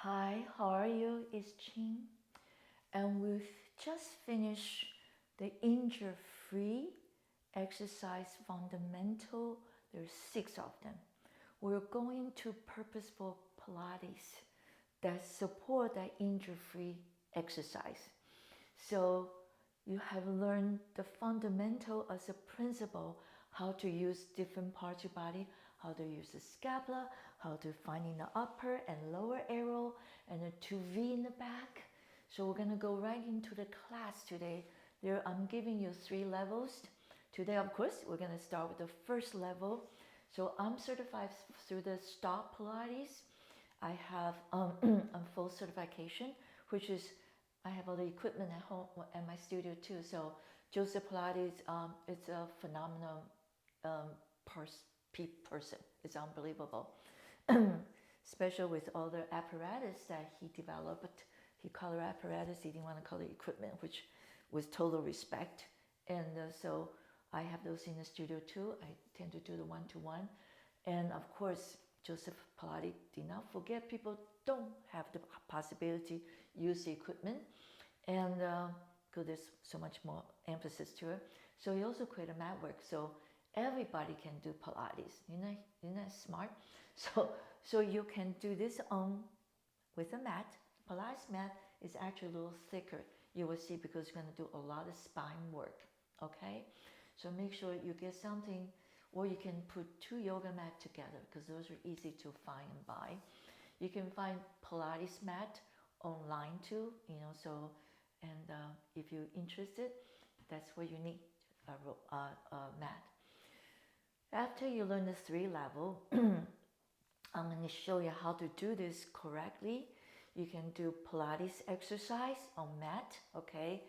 Hi, how are you? It's Ching. And we've just finished the injury-free exercise fundamental. There's 6 of them. We're going to purposeful Pilates that support that injury-free exercise. So you have learned the fundamental as a principle, how to use different parts of your body, how to use the scapula, how to find in the upper and lower arrow, and the 2V in the back. So we're gonna go right into the class today. I'm giving you 3 levels. Today, of course, we're gonna start with the first level. So I'm certified through the Stop Pilates. I have a full certification, which is I have all the equipment at home at my studio too. So Joseph Pilates, it's a phenomenal person. It's unbelievable. Especially with all the apparatus that he developed. He called it apparatus, he didn't want to call it equipment, which was total respect. And so I have those in the studio too. I tend to do the one-to-one. And of course, Joseph Pilates did not forget people don't have the possibility to use the equipment. And because there's so much more emphasis to it. So he also created a mat work. So everybody can do Pilates. Isn't that smart? So you can do this with a mat. Pilates mat is actually a little thicker. You will see because you're going to do a lot of spine work. Okay? So make sure you get something, or you can put 2 yoga mats together because those are easy to find and buy. You can find Pilates mat online too, and if you're interested, that's where you need a mat. After you learn the 3 level, I'm going to show you how to do this correctly. You can do Pilates exercise on mat, okay?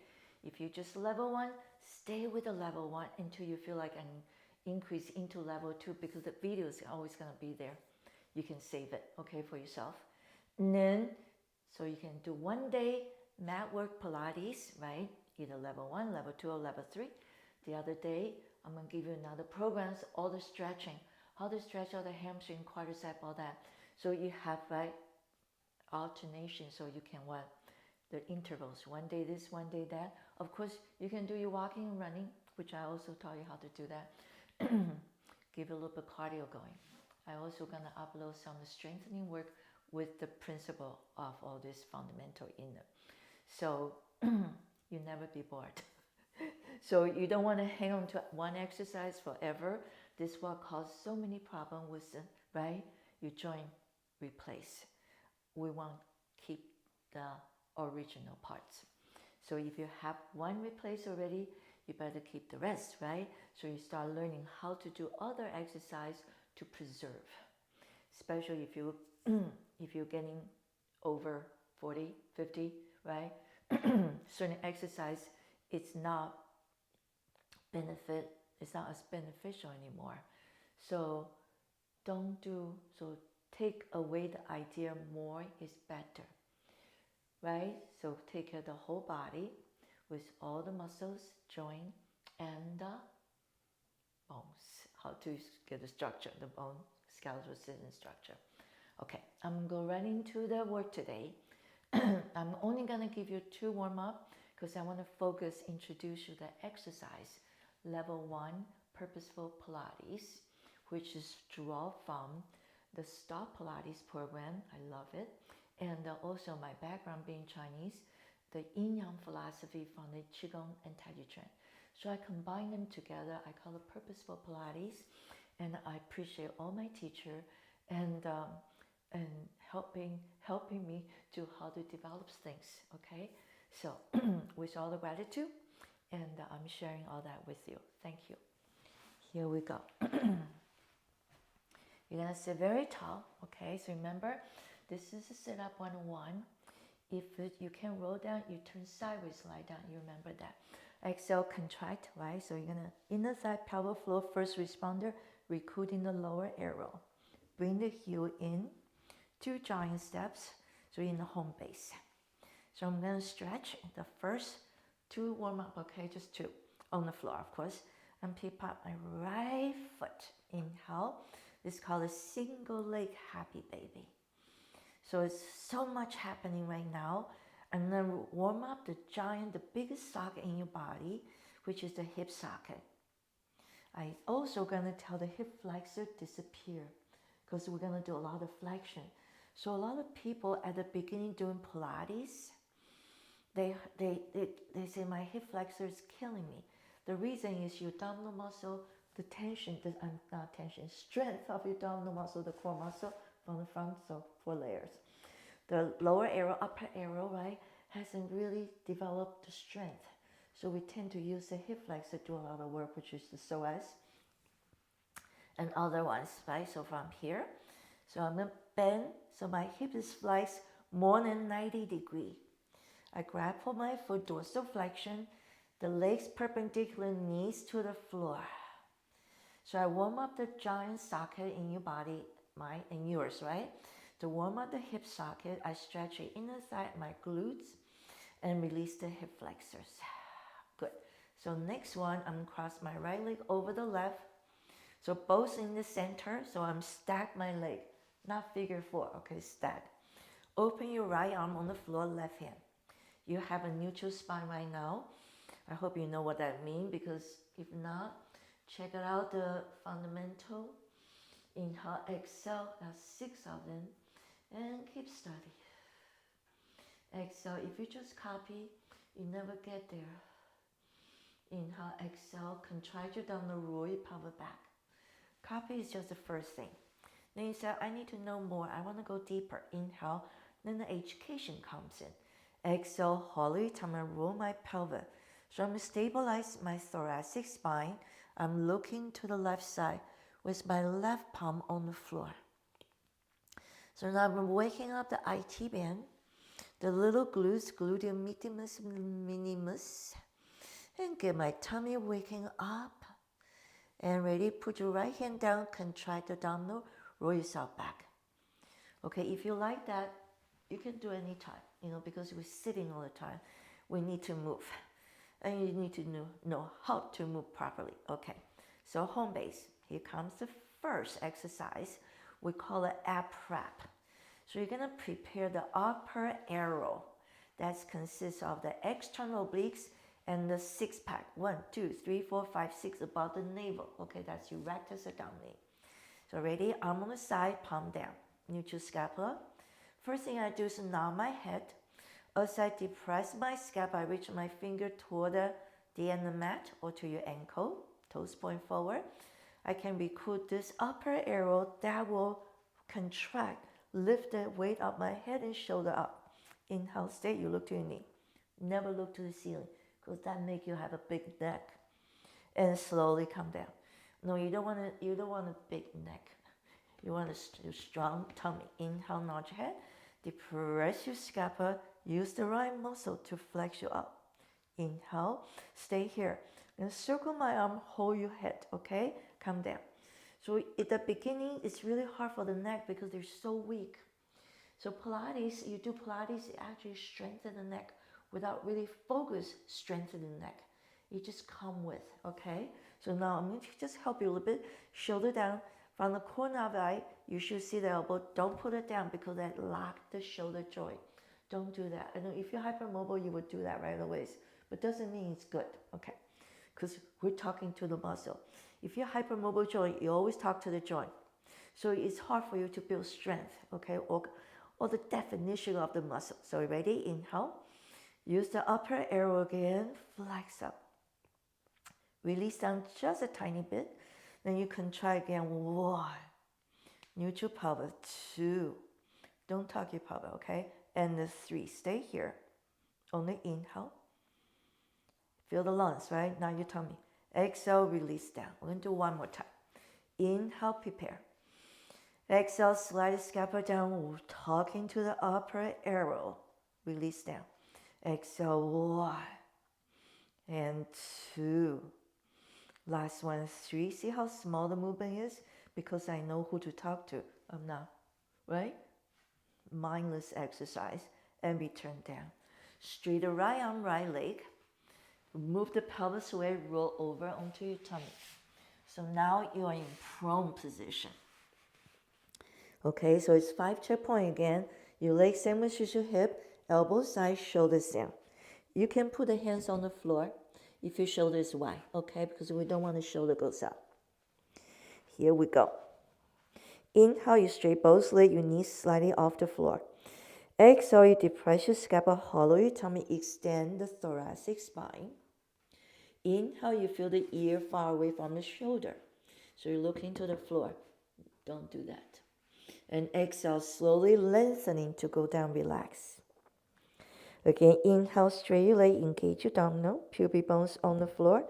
If you just level 1, stay with the level 1 until you feel like an increase into level 2 because the video is always going to be there. You can save it, okay, for yourself. And then, so you can do 1 day mat work Pilates, right? Either level 1, level 2, or level 3. The other day, I'm going to give you another programs, all the stretching, how to stretch all the hamstring, quadricep, all that. So you have, right, alternation, so you can the intervals, 1 day this, 1 day that. Of course, you can do your walking and running, which I also taught you how to do that. Give a little bit of cardio going. I also gonna upload some strengthening work with the principle of all this fundamental in it. So you never be bored. So you don't want to hang on to one exercise forever. This will cause so many problems with, right? You join, replace. We want to keep the original parts. So if you have one replaced already, you better keep the rest, right? So you start learning how to do other exercise to preserve. Especially if you're getting over 40, 50, right? Certain exercise, it's not as beneficial anymore. So take away the idea more is better, right? So take care of the whole body with all the muscles, joint, and the bones. How to get the structure, the bone, skeletal system structure. Okay, I'm going right into the work today. I'm only going to give you 2 warm-up because I want to introduce you to the exercise. Level 1, Purposeful Pilates, which is drawn from the Stop Pilates program. I love it. And also my background being Chinese, the yin-yang philosophy from the Qigong and Tai Chi. So I combine them together. I call it Purposeful Pilates. And I appreciate all my teacher and helping me to how to develop things, okay? So with all the gratitude, and I'm sharing all that with you. Thank you. Here we go. You're gonna sit very tall, okay? So remember, this is a sit-up 101. If you can roll down, you turn sideways, lie down. You remember that. Exhale, contract, right? So you're gonna inner thigh, pelvic floor, first responder, recruiting the lower arrow. Bring the heel in, 2 giant steps. So you're in the home base. So I'm gonna stretch the first 2 warm up, okay? Just 2 on the floor, of course. And pick up my right foot. Inhale. This is called a single leg happy baby. So it's so much happening right now. And then warm up the biggest socket in your body, which is the hip socket. I also gonna tell the hip flexor disappear because we're gonna do a lot of flexion. So a lot of people at the beginning doing Pilates, they say my hip flexor is killing me. The reason is your abdominal muscle, the tension, not tension, strength of your abdominal muscle, the core muscle from the front, so 4 layers. The lower arrow, upper arrow, right, hasn't really developed the strength. So we tend to use the hip flexor to do a lot of work, which is the psoas and other ones, right? So from here, so I'm gonna bend, so my hip is flexed more than 90 degrees. I grab for my foot, dorsiflexion, the legs perpendicular, knees to the floor. So I warm up the giant socket in your body, mine and yours, right? To warm up the hip socket, I stretch the inner side, my glutes, and release the hip flexors. Good. So next one, I'm gonna cross my right leg over the left. So both in the center, so I'm stack my leg, not figure 4, okay, stack. Open your right arm on the floor, left hand. You have a neutral spine right now. I hope you know what that means, because if not, check it out, the fundamental. Inhale, exhale, that's 6 of them, and keep studying. Exhale, if you just copy, you never get there. Inhale, exhale, contract your abdominal, roll your pelvic back. Copy is just the first thing. Then you say, I need to know more, I want to go deeper. Inhale, then the education comes in. Exhale, hollow your tummy, roll my pelvic. So I'm going to stabilize my thoracic spine. I'm looking to the left side with my left palm on the floor. So now I'm waking up the IT band, the little glutes, gluteus medius minimus, and get my tummy waking up. And ready, put your right hand down, contract the abdominal, roll yourself back. Okay, if you like that, you can do any time, because we're sitting all the time. We need to move. And you need to know how to move properly. Okay, so home base. Here comes the first exercise. We call it ab prep. So you're gonna prepare the upper arrow. That consists of the external obliques and the 6-pack. 1, 2, 3, 4, 5, 6 above the navel. Okay, that's your rectus abdominis. So ready, arm on the side, palm down. Neutral scapula. First thing I do is nod my head. As I depress my scalp, I reach my finger toward the end of the mat or to your ankle, toes point forward. I can recruit this upper arrow that will contract, lift the weight of my head and shoulder up. Inhale, stay, you look to your knee. Never look to the ceiling, because that makes you have a big neck. And slowly come down. No, you don't want a big neck. You want a strong tummy. Inhale, nod your head. Depress your scapula. Use the right muscle to flex you up. Inhale, stay here. And circle my arm, hold your head, okay? Come down. So at the beginning, it's really hard for the neck because they're so weak. So Pilates, you do Pilates, it actually strengthens the neck without really focus strengthening the neck. You just come with, okay? So now I'm going to just help you a little bit. Shoulder down. From the corner of the eye, you should see the elbow. Don't put it down because that locks the shoulder joint. Don't do that. I know if you're hypermobile, you would do that right away. But doesn't mean it's good, okay? Because we're talking to the muscle. If you're hypermobile joint, you always talk to the joint. So it's hard for you to build strength, okay? Or the definition of the muscle. So ready? Inhale. Use the upper arrow again. Flex up. Release down just a tiny bit. Then you contract again. 1. Neutral pelvis. 2. Don't tuck your pelvis, okay? And the 3. Stay here. Only inhale. Feel the lungs, right? Now your tummy. Exhale, release down. We're going to do one more time. Inhale, prepare. Exhale, slide the scapula down, talking to the upper arrow. Release down. Exhale, 1 and 2. Last one, 3. See how small the movement is? Because I know who to talk to. I'm not, right? Mindless exercise. And return down. Straight the right arm, right leg. Move the pelvis away, roll over onto your tummy. So now you are in prone position. Okay, so it's 5 checkpoint again. Your leg sandwich is your hip, elbow side, shoulders down. You can put the hands on the floor if your shoulder is wide, okay? Because we don't want the shoulder goes up. Here we go. Inhale, you straight both legs, your knees slightly off the floor. Exhale, you depress your scapula, hollow your tummy, extend the thoracic spine. Inhale, you feel the ear far away from the shoulder. So you're looking to the floor. Don't do that. And exhale, slowly lengthening to go down, relax. Again, inhale, straight your leg, engage your abdominal, pubic bones on the floor.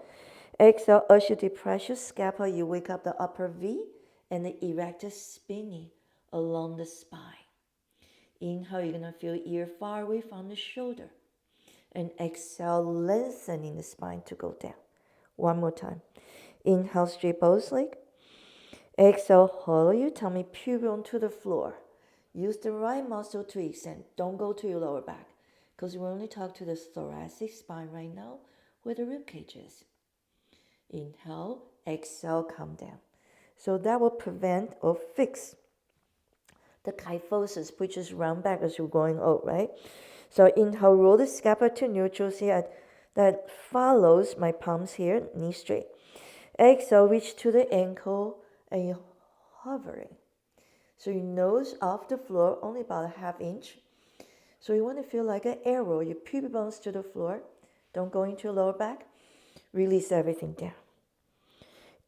Exhale, as you depress your scapula, you wake up the upper V and the erector spinning along the spine. Inhale, you're going to feel ear far away from the shoulder. And exhale, lengthening the spine to go down. One more time. Inhale, straight both legs. Exhale, hollow your tummy, pubic onto the floor. Use the right muscle to extend. Don't go to your lower back, because we only talk to the thoracic spine right now, where the rib cage is. Inhale, exhale, come down. So that will prevent or fix the kyphosis, which is round back as you're going out, right? So inhale, roll the scapula to neutral. See, that follows my palms here, knee straight. Exhale, reach to the ankle and you're hovering. So your nose off the floor, only about a ½ inch. So you want to feel like an arrow, your pubic bones to the floor. Don't go into your lower back. Release everything down.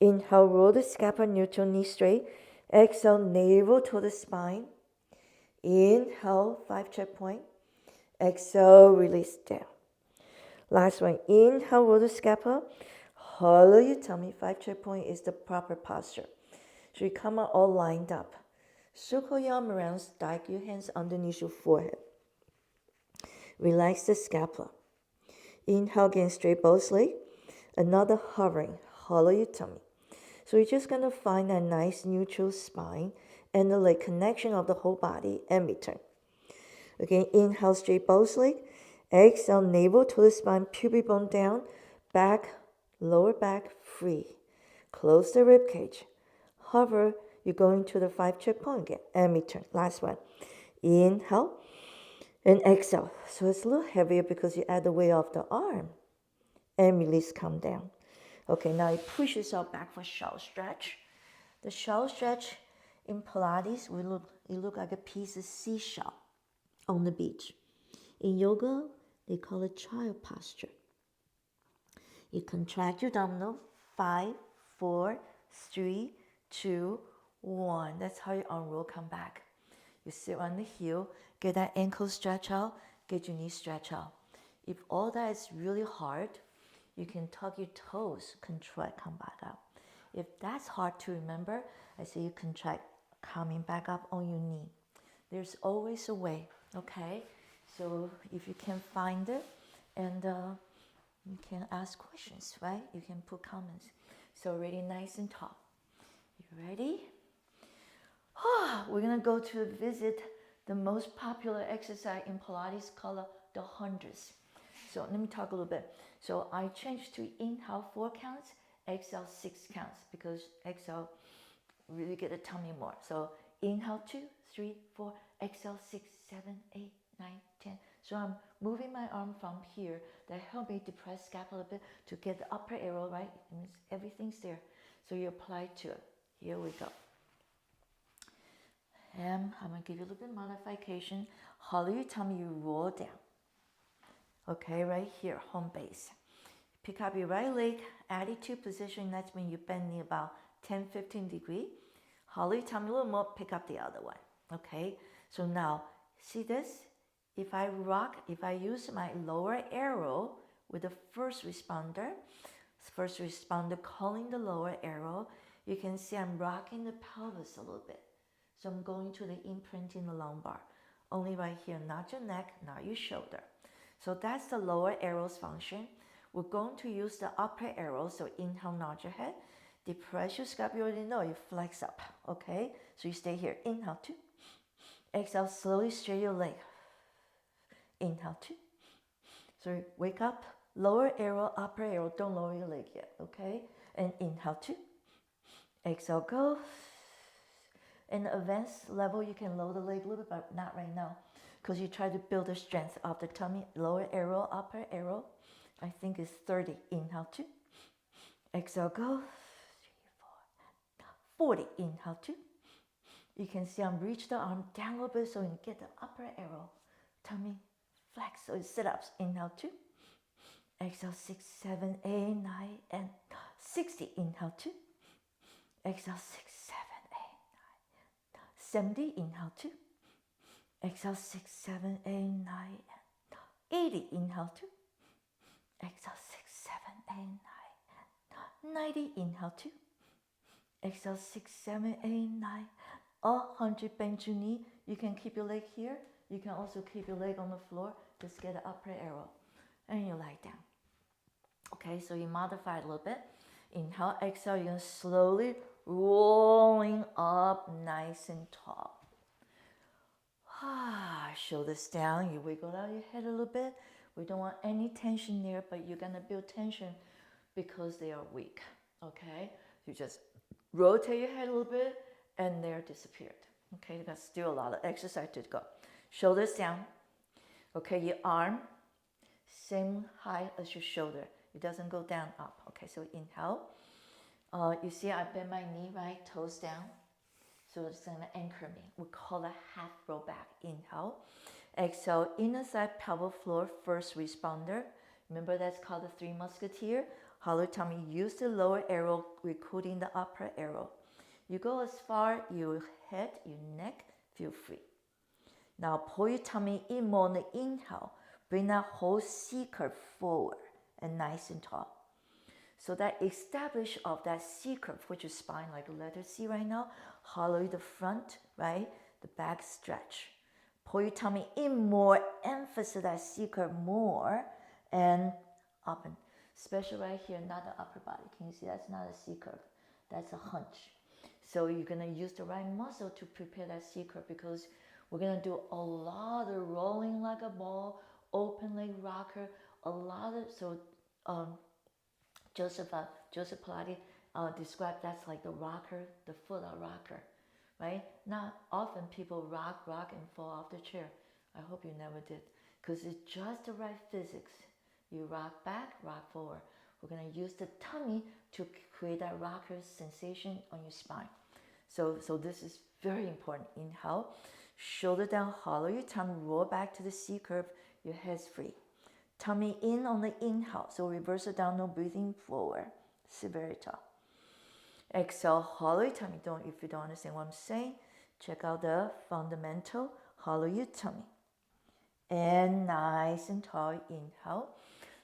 Inhale, roll the scapula neutral, knee straight. Exhale, navel to the spine. Inhale, 5 checkpoint. Exhale, release down. Last one. Inhale, roll the scapula. Hollow your tummy. 5 checkpoint is the proper posture. So you come out all lined up. Circle your arm around, stack your hands underneath your forehead. Relax the scapula. Inhale again, straight both legs. Another hovering. Hollow your tummy. So you're just going to find a nice neutral spine and the leg connection of the whole body and return. Again, inhale, straight both legs. Exhale, navel to the spine, pubic bone down, back, lower back, free. Close the rib cage. Hover, you're going to the 5 checkpoint again and return. Last one. Inhale and exhale. So it's a little heavier because you add the weight of the arm. And release, come down. Okay, now you push yourself back for shoulder stretch. The shoulder stretch in Pilates, you look like a piece of seashell on the beach. In yoga, they call it child posture. You contract your abdominal. 5, 4, 3, 2, 1. That's how your arm roll come back. You sit on the heel, get that ankle stretch out, get your knee stretch out. If all that is really hard, you can tuck your toes, contract, come back up. If that's hard to remember, I say you contract, coming back up on your knee. There's always a way, okay? So if you can find it, and you can ask questions, right? You can put comments. So really nice and tall. You ready? We're gonna go to visit the most popular exercise in Pilates called the hundreds. So let me talk a little bit. So I changed to inhale 4 counts, exhale 6 counts, because exhale really get the tummy more. So inhale 2, 3, 4, exhale 6, 7, 8, 9, 10. So I'm moving my arm from here. That help me depress scapula a bit to get the upper arrow, right? It means everything's there. So you apply to it. Here we go. And I'm going to give you a little bit of modification. Hollow your tummy, you roll down. Okay, right here, home base. Pick up your right leg, attitude position. That's when you're bending about 10-15 degrees. Hollow your tummy a little more, pick up the other one. Okay, so now, see this? If I use my lower arrow with the first responder calling the lower arrow, you can see I'm rocking the pelvis a little bit. So I'm going to the imprint in the lumbar. Only right here, not your neck, not your shoulder. So that's the lower arrow's function. We're going to use the upper arrow. So inhale, nod your head. Depress your scapula, you already know, you flex up. Okay, so you stay here. Inhale, 2. Exhale, slowly straighten your leg. Inhale, 2. So wake up, lower arrow, upper arrow. Don't lower your leg yet, okay? And inhale, 2. Exhale, go. In the advanced level, you can lower the leg a little bit, but not right now. because you try to build the strength of the tummy. Lower arrow, upper arrow. I think it's 30. Inhale 2. Exhale, go. 3, 4, 40. Inhale 2. You can see I'm reach the arm down a little bit so you can get the upper arrow. Tummy flex. So it's sit-ups. Inhale 2. Exhale 6, 7, 8, 9, and 60. Inhale 2. Exhale 6, 7, 8, 9, 70. Inhale 2. Exhale 6, 7, 8, 9, and 80. Inhale 2. Exhale 6, 7, 8, 9, 90. Inhale 2. Exhale 6, 7, 8, 9. 100. Bend your knee. You can keep your leg here. You can also keep your leg on the floor. Just get an upper arrow. And you lie down. Okay, so you modify it a little bit. Inhale, exhale. You're going to slowly rolling up nice and tall. Shoulders down. You wiggle out your head a little bit. We don't want any tension there, but you're going to build tension because they are weak. Okay, you just rotate your head a little bit and they're disappeared. Okay, that's still a lot of exercise to go. Shoulders down. Okay, your arm same height as your shoulder. It doesn't go down, up. Okay, so inhale. You see I bend my knee, right? Toes down. So it's going to anchor me. We call it half roll back. Inhale. Exhale, inner side pelvic floor, first responder. Remember that's called the Three Musketeers. Hollow tummy, use the lower arrow, recruiting the upper arrow. You go as far, your head, your neck, feel free. Now pull your tummy in more on the inhale. Bring that whole C curve forward and nice and tall. So that establish of that C curve, which is spine like a letter C right now, hollow the front, right? The back stretch. Pull your tummy in more, emphasis that C curve more, and up and especially right here, not the upper body. Can you see that's not a C curve? That's a hunch. So you're gonna use the right muscle to prepare that C curve because we're gonna do a lot of rolling like a ball, open leg rocker, a lot of Joseph Pilates described that's like the rocker, the foot rocker, right? Not often people rock and fall off the chair. I hope you never did, because it's just the right physics. You rock back, rock forward. We're gonna use the tummy to create that rocker sensation on your spine. So this is very important. Inhale, shoulder down, hollow your tongue, roll back to the C curve. Your head's free. Tummy in on the inhale. So reverse it down, no breathing forward. Sit very tall. Exhale, hollow your tummy. If you don't understand what I'm saying, check out the fundamental. Hollow your tummy. And nice and tall. Inhale.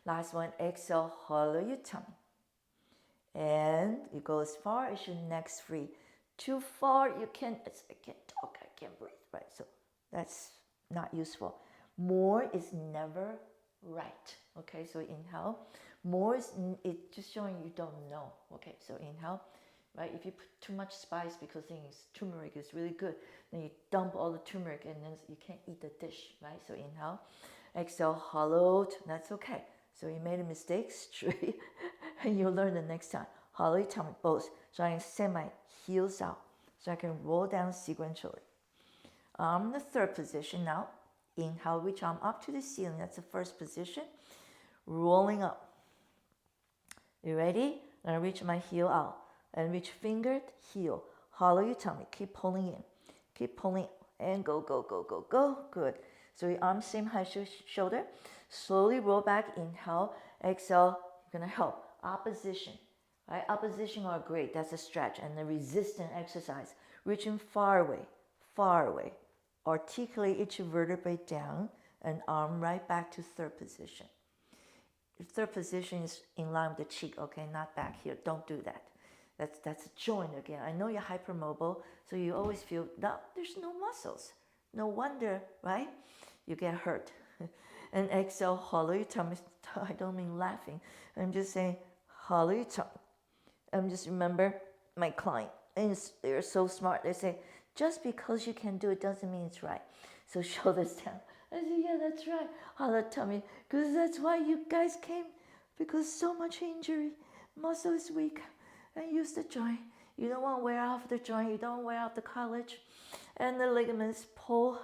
Last one, exhale, hollow your tummy. And you go as far as your neck's free. Too far, I can't talk, I can't breathe, right? So that's not useful. More is never right, okay? So inhale. More is it's just showing you don't know, okay? So inhale, right? If you put too much spice because turmeric is really good, then you dump all the turmeric and then you can't eat the dish, right? So inhale. Exhale, hollow, that's okay. So you made a mistake, straight, and you'll learn the next time. Hollow your tummy, both. So I can send my heels out, so I can roll down sequentially. The third position now. Inhale, reach arm up to the ceiling. That's the first position. Rolling up. You ready? Then I reach my heel out. And reach finger, heel. Hollow your tummy. Keep pulling in. Keep pulling and go, go, go, go, go. Good. So your arms same height as your shoulder. Slowly roll back. Inhale. Exhale. You're going to help. Opposition. Right? Opposition are great. That's a stretch. And the resistance exercise. Reaching far away. Far away. Articulate each vertebrae down and arm right back to third position. If third position is in line with the cheek, okay, not back here. Don't do that. That's a joint again. I know you're hypermobile, so you always feel that there's no muscles. No wonder, right? You get hurt. And exhale, hollow your tummy. I don't mean laughing. I'm just saying, hollow your tummy. Just remember my client, and they're so smart. They say, just because you can do it doesn't mean it's right. So shoulders down. I say, yeah, that's right. Hollow tummy, because that's why you guys came, because so much injury. Muscle is weak. And use the joint. You don't want to wear off the joint. You don't wear out the cartilage. And the ligaments pull,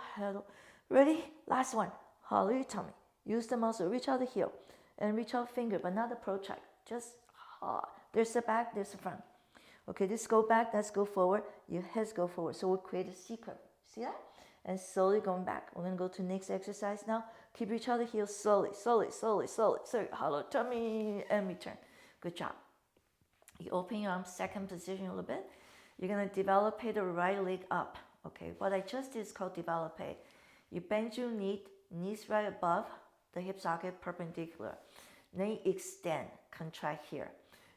Ready? Last one. Hollow your tummy. Use the muscle. Reach out the heel and reach out finger, but not the protract. Just there's the back, there's the front. Okay, this go back, let's go forward. Your heads go forward. So we'll create a C curve. See that? And slowly going back. We're going to go to next exercise now. Keep reach out the heel slowly, slowly, slowly, slowly. So hollow tummy and return. Good job. You open your arms, second position a little bit. You're going to develop the right leg up. Okay, what I just did is called develop. You bend your knee, knees right above the hip socket, perpendicular. Then you extend, contract here.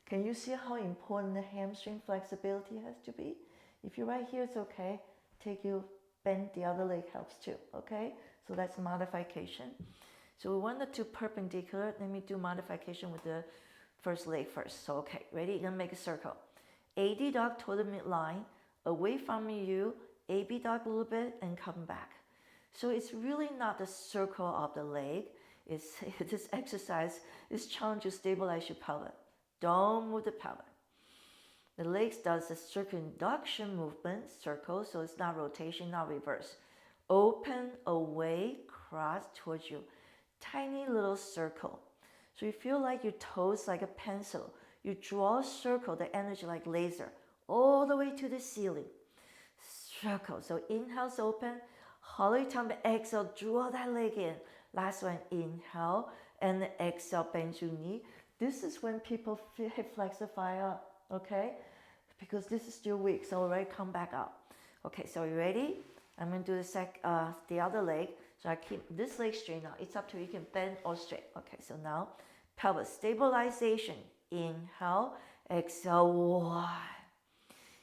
Can you see how important the hamstring flexibility has to be? If you're right here, it's okay. Take you bend the other leg helps too, okay? So that's modification. So we want the two perpendicular. Let me do modification with the first leg first. So okay, ready? You're gonna make a circle. AD dog toward the midline, away from you, AB dog a little bit, and come back. So it's really not the circle of the leg. It's this exercise is trying to stabilize your pelvic. Don't move the pelvic. The legs does a circumduction movement, circle, so it's not rotation, not reverse. Open, away, cross towards you. Tiny little circle. So you feel like your toes like a pencil. You draw a circle, the energy like laser, all the way to the ceiling. Circle. So inhale's open, hollow your tummy, exhale, draw that leg in. Last one, inhale, and exhale, bend your knee. This is when people hip flexor fire up, okay? Because this is still weak, so already come back up. Okay, so you ready? I'm going to do the other leg. So I keep this leg straight now. It's up to you. You can bend or straight. Okay, so now pelvic stabilization. Inhale, exhale, one.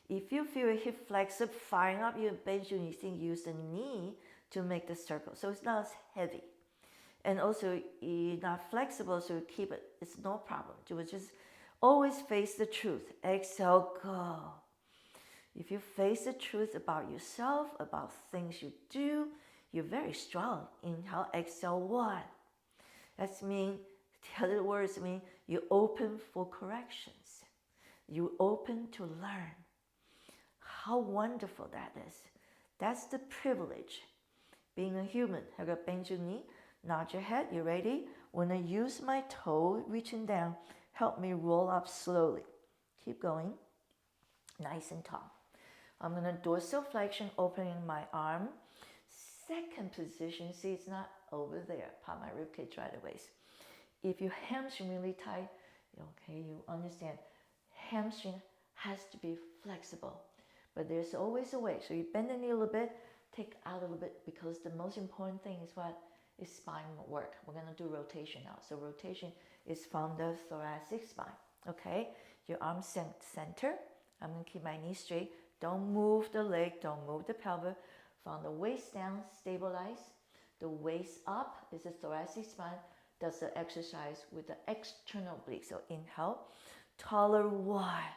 If you feel a hip flexor firing up, you bend your knee, use the knee to make the circle. So it's not as heavy. And also, you're not flexible, so you keep it. It's no problem. You will just always face the truth. Exhale, go. If you face the truth about yourself, about things you do, you're very strong. Inhale, exhale, one. That means, the other words mean you're open for corrections. You're open to learn. How wonderful that is. That's the privilege. Being a human. Have a bend your knee. Nod your head. You ready? When I use my toe reaching down, help me roll up slowly. Keep going. Nice and tall. I'm going to dorsiflexion, opening my arm. Second position, see it's not over there. Pop my ribcage right away. If your hamstring really tight, okay, you understand. Hamstring has to be flexible. But there's always a way. So you bend the knee a little bit, take out a little bit, because the most important thing is what? Is spine work. We're going to do rotation now. So rotation is from the thoracic spine. Okay? Your arm center. I'm going to keep my knee straight. Don't move the leg. Don't move the pelvis. From the waist down, stabilize. The waist up is the thoracic spine. Does the exercise with the external oblique. So inhale. Taller, wide.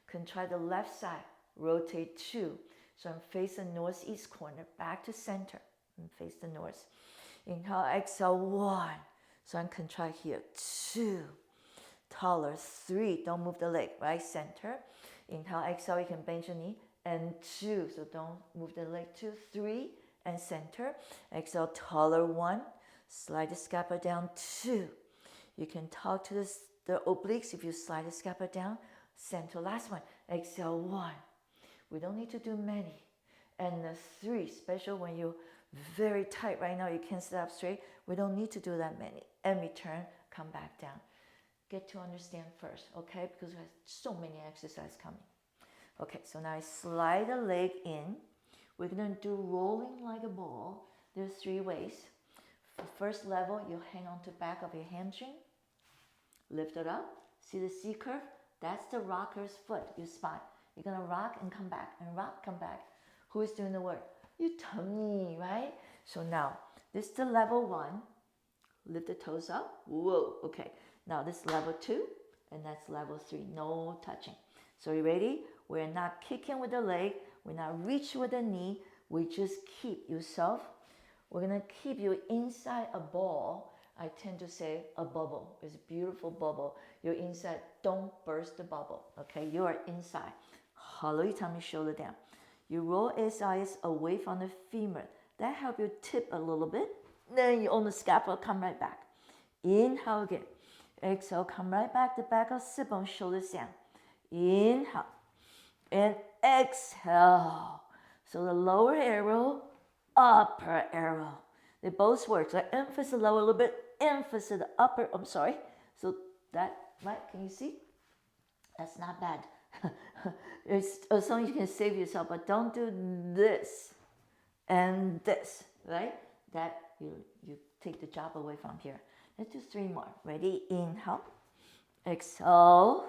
Contract the left side. Rotate two. So I'm facing northeast corner. Back to center. And face the north. Inhale, exhale, one. So I'm contract here. Two. Taller, three. Don't move the leg. Right center. Inhale, exhale. You can bend your knee. And two. So don't move the leg. Two, three. And center. Exhale, taller, one. Slide the scapula down. Two. You can talk to the obliques if you slide the scapula down. Center. Last one. Exhale, one. We don't need to do many. And the three, special when you're very tight right now, you can't sit up straight. We don't need to do that many. And return, come back down. Get to understand first, okay? Because we have so many exercises coming. Okay, so now I slide the leg in. We're going to do rolling like a ball. There's three ways. For first level, you hang on to the back of your hamstring. Lift it up. See the C curve? That's the rocker's foot, your spine. You're going to rock and come back, and rock, come back. Who is doing the work? Your tummy, right? So now, this is the level one. Lift the toes up. Whoa, okay. Now this is level two, and that's level three. No touching. So you ready? We're not kicking with the leg. We're not reaching with the knee. We just keep yourself. We're going to keep you inside a ball. I tend to say a bubble. It's a beautiful bubble. You're inside. Don't burst the bubble. Okay, you are inside. Hollow your tummy, shoulder down. You roll SIS away from the femur. That helps you tip a little bit. Then you on the scapula, come right back. Inhale again. Exhale, come right back. The back of sit bone, shoulders down. Inhale. And exhale. So the lower arrow, upper arrow. They both work. So emphasis the lower a little bit, emphasis the upper. I'm sorry. So that, right? Can you see? That's not bad. It's, as long as you can save yourself, but don't do this and this, right? That you take the job away from here. Let's do 3 more. Ready? Inhale. Exhale.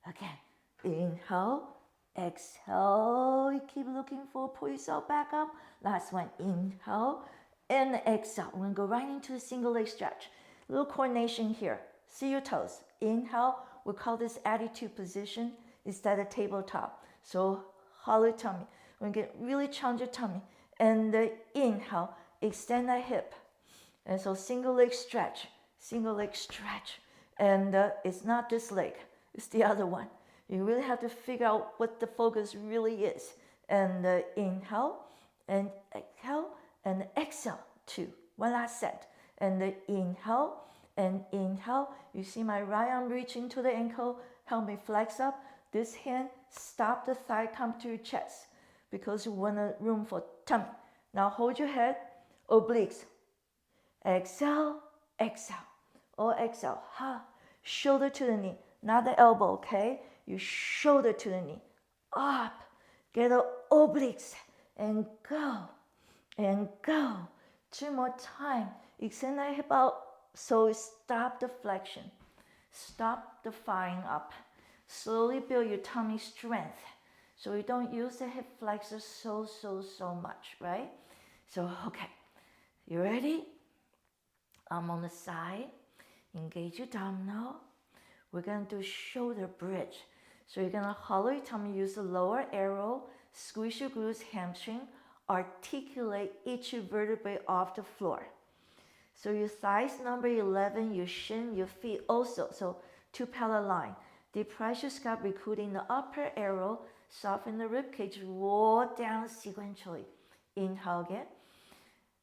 Again. Inhale. Exhale. You keep looking for, pull yourself back up. Last one. Inhale. And exhale. We're going to go right into a single leg stretch. A little coordination here. See your toes. Inhale. We call this attitude position. Instead of tabletop. So hollow your tummy. We're going to get really challenge your tummy. And the inhale. Extend that hip. And so single leg stretch. Single leg stretch. And it's not this leg. It's the other one. You really have to figure out what the focus really is. And inhale, and exhale, and exhale. 2. One last set. And the inhale, and inhale. You see my right arm reaching to the ankle. Help me flex up. This hand, stop the thigh, come to your chest. Because you want a room for tummy. Now hold your head, obliques. Exhale, exhale. Or exhale. Ha. Shoulder to the knee. Not the elbow, okay? You shoulder to the knee. Up. Get the obliques. And go. And go. 2 more times. Extend that hip out. So stop the flexion. Stop the firing up. Slowly build your tummy strength. So you don't use the hip flexor so much, right? So, okay. You ready? Arm on the side. Engage your abdominal. We're going to do shoulder bridge. So you're going to hollow your tummy, use the lower arrow, squeeze your glutes, hamstring, articulate each vertebrae off the floor. So your thighs number 11, your shin, your feet also. So 2 parallel line. Depress your scalp, recruiting the upper arrow, soften the rib cage, roll down sequentially. Inhale again.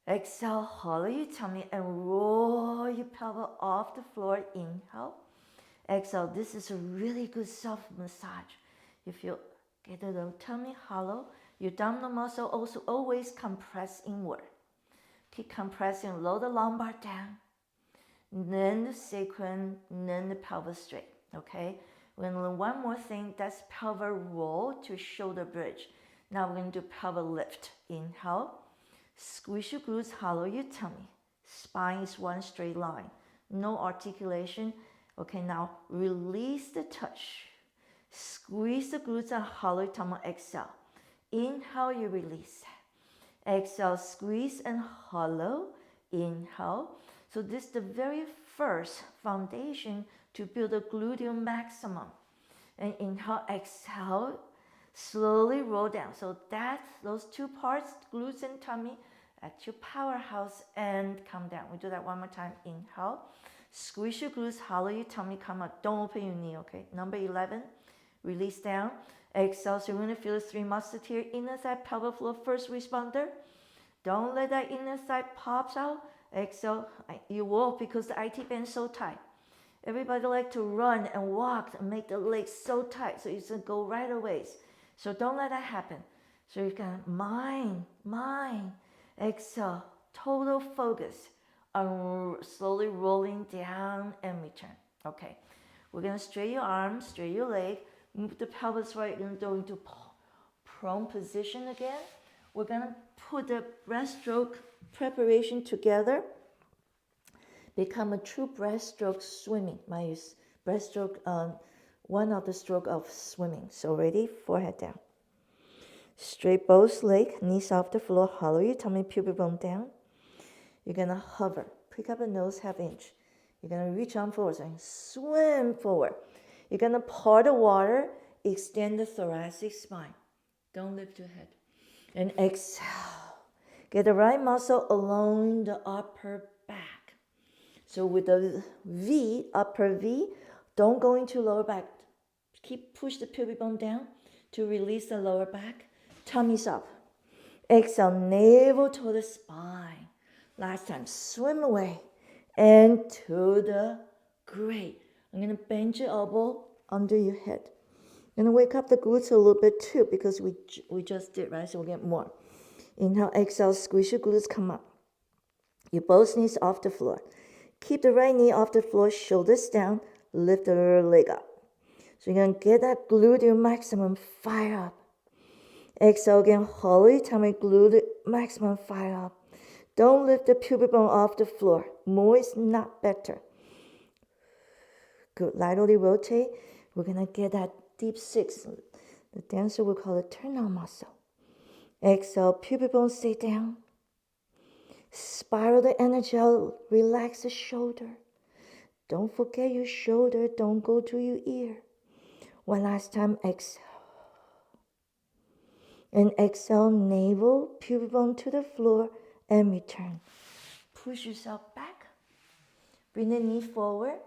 Exhale, hollow your tummy and roll your pelvis off the floor. Inhale. Exhale. This is a really good self-massage. If you get the tummy hollow, your abdominal muscle also always compress inward. Keep compressing, lower the lumbar down, then the sacrum, then the pelvis straight. Okay? We're going to learn one more thing. That's pelvic roll to shoulder bridge. Now we're going to do pelvic lift. Inhale. Squeeze your glutes, hollow your tummy. Spine is one straight line. No articulation. Okay, now release the touch. Squeeze the glutes and hollow your tummy. Exhale. Inhale, you release. Exhale, squeeze and hollow. Inhale. So this is the very first foundation to build a gluteal maximum. And inhale, exhale, slowly roll down. So that's those 2 parts, glutes and tummy, at your powerhouse, and come down. We do that one more time. Inhale, squeeze your glutes, hollow your tummy, come up. Don't open your knee, okay? Number 11, release down. Exhale, so you're going to feel the 3 muscles here. Inner thigh, pelvic floor, first responder. Don't let that inner thigh pops out. Exhale, you will because the IT band is so tight. Everybody like to run and walk and make the legs so tight, so it's going to go right away. So don't let that happen. So you can mind, exhale, total focus on slowly rolling down and return. Okay, we're going to straighten your arms, straighten your leg, move the pelvis right, and go into prone position again. We're going to put the breaststroke preparation together. Become a true breaststroke swimming. My breaststroke, one of the stroke of swimming. So ready, forehead down. Straight both legs, knees off the floor, hollow your tummy, pubic bone down. You're gonna hover, pick up a nose 1/2 inch. You're gonna reach on forward and swim forward. You're gonna pour the water, extend the thoracic spine. Don't lift your head. And exhale. Get the right muscle along the upper back. So with the V, upper V, don't go into lower back. Push the pubic bone down to release the lower back. Tummy's up. Exhale, navel to the spine. Last time, swim away and to the great. I'm going to bend your elbow under your head. I'm going to wake up the glutes a little bit too because we just did, right? So we'll get more. Inhale, exhale, squeeze your glutes, come up. Your both knees off the floor. Keep the right knee off the floor, shoulders down, lift the leg up. So you're going to get that gluteal maximum fire up. Exhale again, holy tummy, gluteal maximum fire up. Don't lift the pubic bone off the floor. More is not better. Good, lightly rotate. We're going to get that deep six. The dancer will call it turn on muscle. Exhale, pubic bone stay down. Spiral the energy out, relax the shoulder. Don't forget your shoulder, don't go to your ear. One last time, exhale. And exhale, navel, pubic bone to the floor, and return. Push yourself back. Bring the knee forward.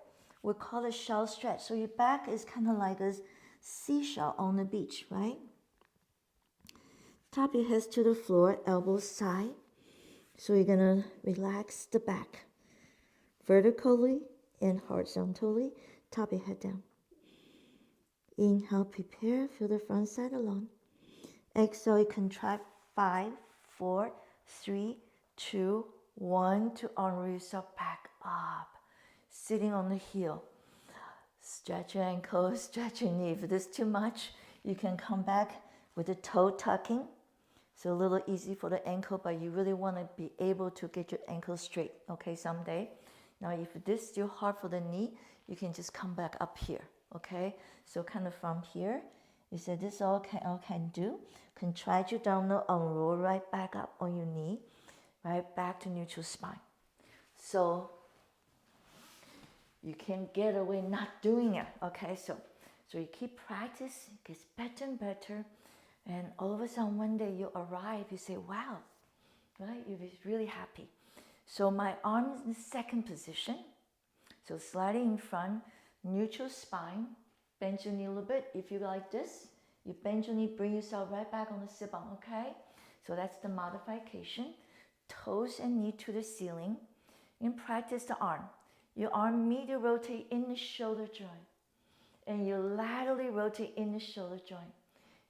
We call it shell stretch. So your back is kind of like a seashell on the beach, right? Tap your head to the floor, elbows side. So you're going to relax the back. Vertically and horizontally, tap your head down. Inhale, prepare, feel the front side alone. Exhale, contract 5, 4, 3, 2, 1 to unroll yourself back up. Sitting on the heel. Stretch your ankle, stretch your knee. If it is too much, you can come back with the toe tucking. So a little easy for the ankle, but you really want to be able to get your ankle straight, okay, someday. Now, if this is still hard for the knee, you can just come back up here, okay? So kind of from here, you say this all can do. Contract your abdominal and roll right back up on your knee, right back to neutral spine. So you can get away not doing it, okay? So you keep practice, it gets better and better, and all of a sudden one day you arrive, you say, wow, right? You'll be really happy. So my arm is in the second position. So sliding in front, neutral spine, bend your knee a little bit. If you like this, you bend your knee, bring yourself right back on the sit bone, okay? So that's the modification. Toes and knee to the ceiling. And practice the arm. Your arm medial rotate in the shoulder joint. And you laterally rotate in the shoulder joint.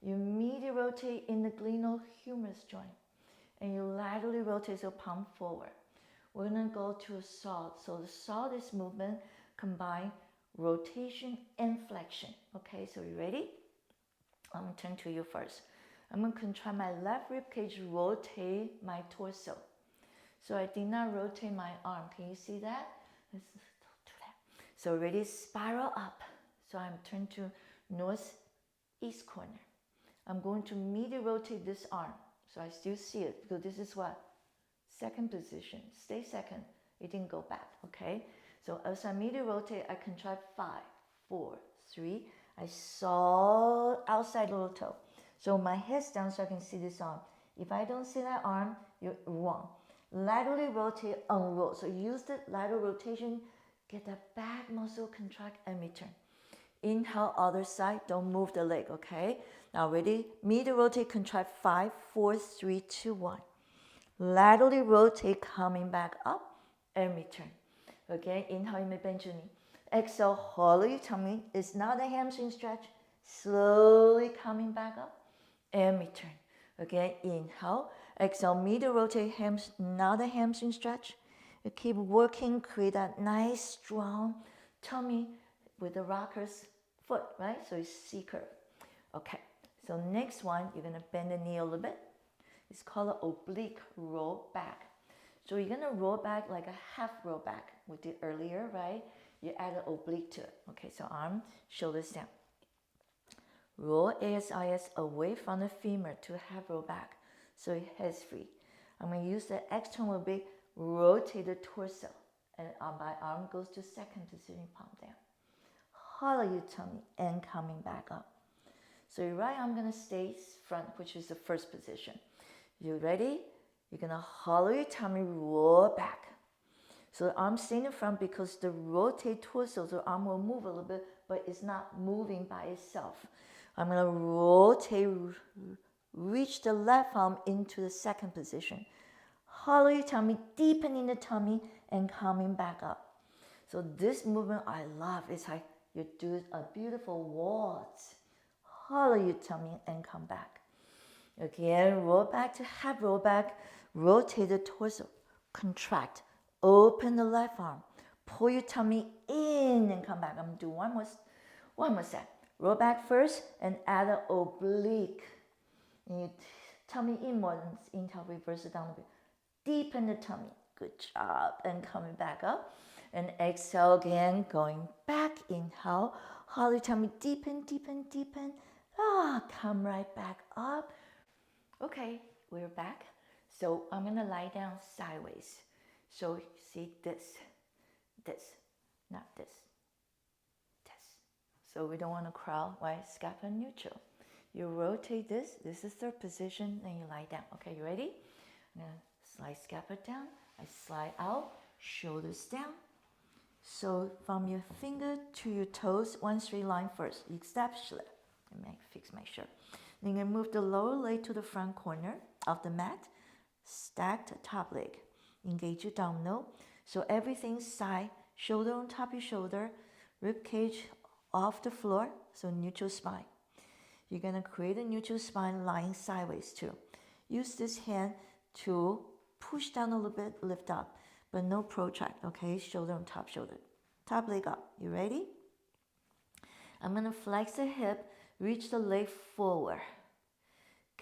You medial rotate in the glenohumerus joint. And you laterally rotate, so palm forward. We're going to go to a saw. So the saw, this movement, combine rotation and flexion. Okay, so you ready? I'm going to turn to you first. I'm going to contract my left rib cage, rotate my torso. So I did not rotate my arm. Can you see that? Let's do that. So ready, spiral up. So I'm turned to northeast corner. I'm going to medial rotate this arm. So I still see it because this is what? Second position. Stay second. It didn't go back, okay? So as I medial rotate, I contract 5, 4, 3. I saw outside little toe. So my head's down so I can see this arm. If I don't see that arm, you're wrong. Laterally rotate, unroll. So use the lateral rotation, get that back muscle contract and return. Inhale, other side, don't move the leg, okay? Now ready? Medial rotate, contract 5, 4, 3, 2, 1. Laterally rotate, coming back up and return. Okay, inhale, you may bend your knee. Exhale, hollow your tummy. It's not a hamstring stretch. Slowly coming back up and return. Okay, inhale. Exhale, medial rotate, not a hamstring stretch. You keep working, create that nice, strong tummy with the rocker's foot, right? So it's C-curve. Okay, so next one, you're going to bend the knee a little bit. It's called an oblique roll back. So you're going to roll back like a half roll back we did earlier, right? You add an oblique to it. Okay, so arm, shoulders down. Roll ASIS away from the femur to half roll back. So your head's free. I'm going to use the external oblique, rotate the torso. And my arm goes to second position, palm down. Hollow your tummy and coming back up. So your right arm going to stay front, which is the first position. You ready? You're going to hollow your tummy, roll back. So the arm staying in front because the rotate torso, the arm will move a little bit, but it's not moving by itself. I'm going to rotate reach the left arm into the second position. Hollow your tummy, deepening the tummy and coming back up. So this movement I love. It's like you do a beautiful waltz. Hollow your tummy and come back. Again, roll back to half roll back. Rotate the torso. Contract. Open the left arm. Pull your tummy in and come back. I'm going to do one more set. Roll back first and add an oblique. And you tummy inwards, inhale, reverse it down a bit. Deepen the tummy. Good job. And coming back up. And exhale again, going back. Inhale. Hollow your tummy. Deepen, deepen, deepen. Come right back up. Okay, we're back. So I'm going to lie down sideways. So see this, not this. So we don't want to crawl, right? Scapula neutral. You rotate this. This is third position. Then you lie down. Okay, you ready? I'm going to slide scapula down. I slide out. Shoulders down. So from your finger to your toes, one straight line first. Exceptionally. Let me fix my shirt. Then you move the lower leg to the front corner of the mat. Stack the top leg. Engage your abdominal. So everything side, shoulder on top of your shoulder, rib cage off the floor, so neutral spine. You're going to create a neutral spine lying sideways too. Use this hand to push down a little bit, lift up, but no protract, okay? Shoulder on top shoulder. Top leg up. You ready? I'm going to flex the hip, reach the leg forward.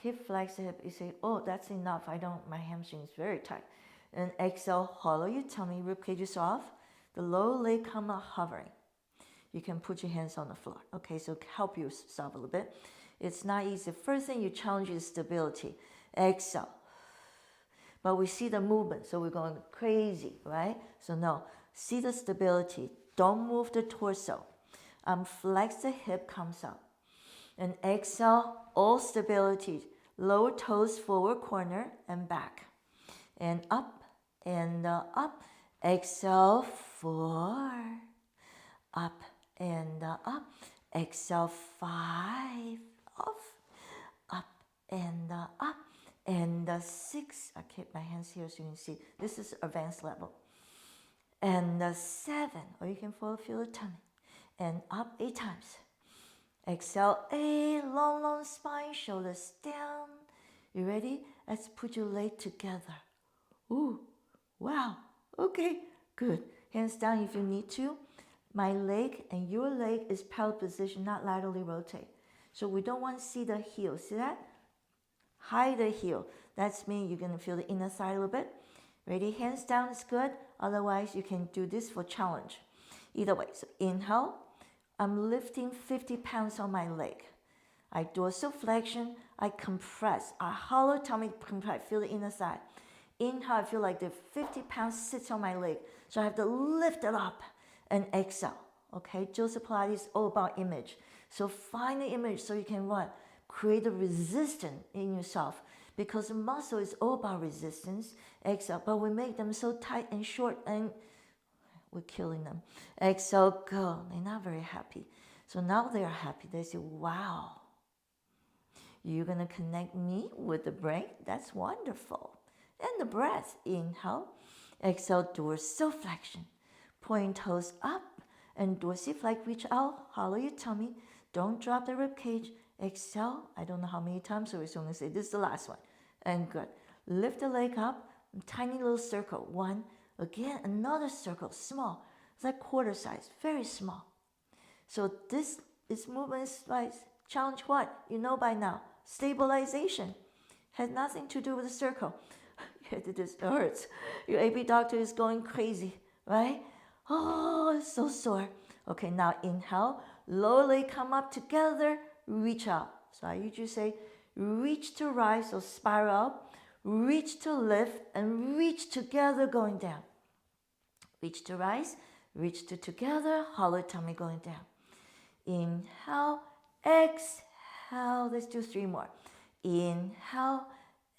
Keep flex the hip. You say, oh, that's enough. My hamstring is very tight. And exhale, hollow your tummy, rib cage is off. The lower leg come up hovering. You can put your hands on the floor. Okay, so help yourself a little bit. It's not easy. First thing you challenge is stability. Exhale. But we see the movement, so we're going crazy, right? So no, see the stability. Don't move the torso. Flex the hip, comes up. And exhale, all stability. Lower toes forward corner and back. And up and up. Exhale, 4. Up and up. Exhale, 5. Off. Up and up. And 6. I keep my hands here so you can see. This is advanced level. And 7. Or you can feel the tummy. And up 8 times. Exhale, 8. Long, long spine. Shoulders down. You ready? Let's put your leg together. Ooh, wow. Okay, good. Hands down if you need to. My leg and your leg is pelvic position, not laterally rotate. So we don't want to see the heel. See that? Hide the heel. That's mean you're going to feel the inner thigh a little bit. Ready? Hands down is good. Otherwise, you can do this for challenge. Either way. So inhale. I'm lifting 50 pounds on my leg. I dorsal flexion. I compress. I hollow tummy compress. Feel the inner thigh. Inhale, I feel like the 50 pounds sits on my leg. So I have to lift it up and exhale. Okay, Joseph Pilates is all about image. So find the image so you can what? Create a resistance in yourself. Because the muscle is all about resistance. Exhale, but we make them so tight and short and we're killing them. Exhale, go. They're not very happy. So now they're happy. They say, wow. You're going to connect me with the brain? That's wonderful. And the breath. Inhale. Exhale, dorsiflexion. Point toes up and dorsiflex. Reach out. Hollow your tummy. Don't drop the rib cage. Exhale. I don't know how many times, so we're going to say this is the last one. And good. Lift the leg up. Tiny little circle. 1. Again, another circle. Small. It's like quarter size. Very small. So this movement is like challenge what? You know by now. Stabilization. Has nothing to do with the circle. This hurts. Your AP doctor is going crazy, right? Oh, it's so sore. Okay, now inhale. Lower leg come up together. Reach out. So I usually say reach to rise, so spiral up. Reach to lift and reach together going down. Reach to rise. Reach to together. Hollow tummy going down. Inhale. Exhale. Let's do 3 more. Inhale.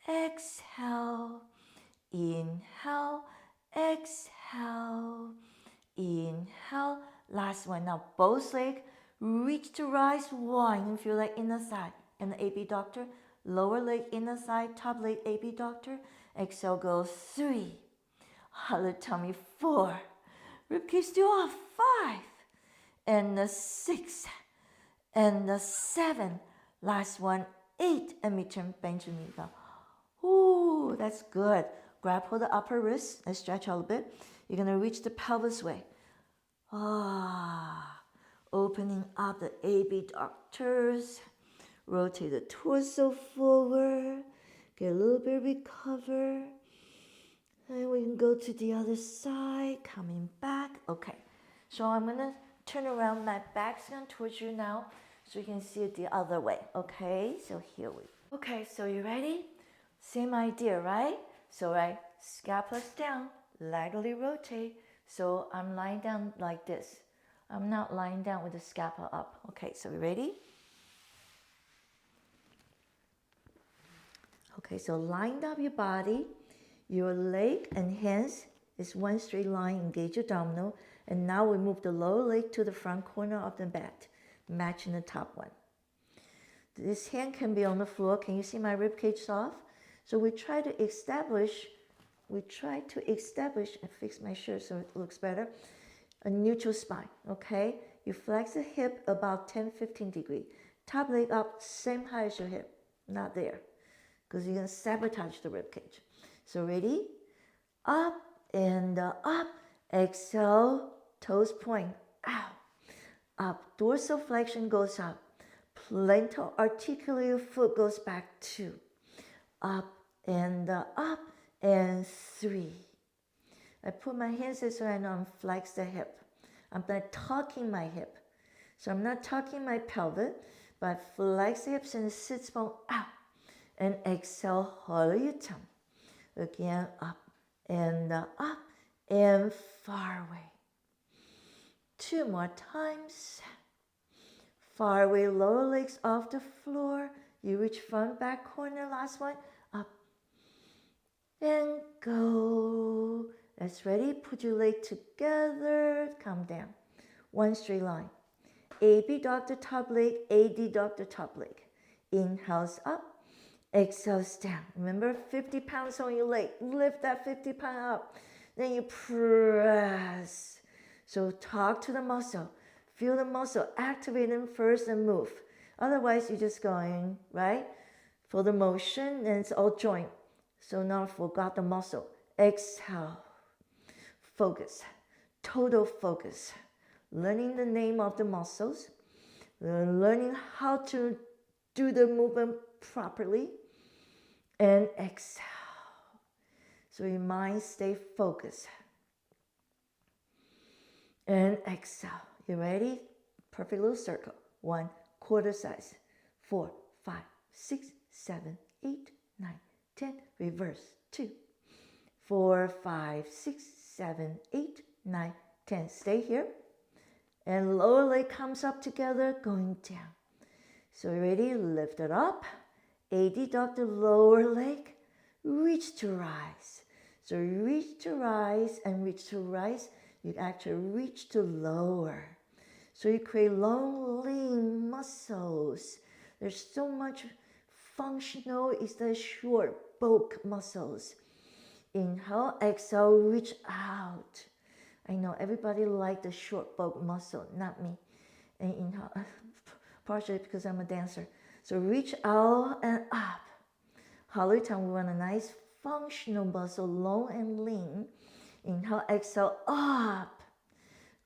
Exhale. Inhale. Exhale. Inhale. Last one. Now both legs reach to rise. 1. You feel like inner thigh. And the AP doctor, lower leg inner side, top leg abductor. Exhale, go 3. Hollow tummy 4. Ribcage still off 5. And the 6. And the 7. Last one, 8. And return, bend your knee down. Ooh, that's good. Grab hold the upper wrist and stretch a little bit. You're going to reach the pelvis way. Opening up the abductors. Rotate the torso forward. Get a little bit recover. And we can go to the other side. Coming back. Okay. So I'm going to turn around. My back's going towards you now. So you can see it the other way. Okay. So here we go. Okay. So you ready? Same idea, right? So scapula's down. Laterally rotate. So I'm lying down like this. I'm not lying down with the scapula up. Okay, so we ready? Okay, so line up your body. Your leg and hands is one straight line. Engage your abdominal. And now we move the lower leg to the front corner of the mat, matching the top one. This hand can be on the floor. Can you see my rib cage soft? So we try to establish and fix my shirt so it looks better, a neutral spine, okay? You flex the hip about 10-15 degrees. Top leg up, same height as your hip, not there, because you're going to sabotage the rib cage. So ready? Up and up. Exhale, toes point out. Up, dorsal flexion goes up. Plantar articulator foot goes back 2. Up and 3. I put my hands this way and I'm flex the hip. I'm not tucking my hip. So I'm not tucking my pelvis, but flex the hips and sit bone out. And exhale, hollow your tongue. Again, up and far away. 2 more times. Far away, lower legs off the floor. You reach front, back corner, last one. Up and go. That's ready. Put your leg together. Come down. One straight line. Abduct the top leg. Adduct the top leg. Inhales up. Exhales down. Remember, 50 pounds on your leg. Lift that 50 pound up. Then you press. So talk to the muscle. Feel the muscle. Activate them first and move. Otherwise, you're just going, right? For the motion, and it's all joint. So now forgot the muscle. Exhale. Focus. Total focus. Learning the name of the muscles. Learning how to do the movement properly. And exhale. So your mind stay focused. And exhale. You ready? Perfect little circle. 1 quarter size. 4, 5, 6, 7, 8, 9, 10. Reverse. 2, 4, 5, 6, 7, 8, 9, 10. Stay here. And lower leg comes up together, going down. So you ready? Lift it up. Adduct the lower leg. Reach to rise. So reach to rise and reach to rise. You actually reach to lower. So you create long, lean muscles. There's so much functional is the short, bulk muscles. Inhale, exhale, reach out. I know everybody like the short, bulk muscle, not me. And inhale, partially because I'm a dancer. So reach out and up. Hollow tongue, we want a nice functional muscle, long and lean. Inhale, exhale, up.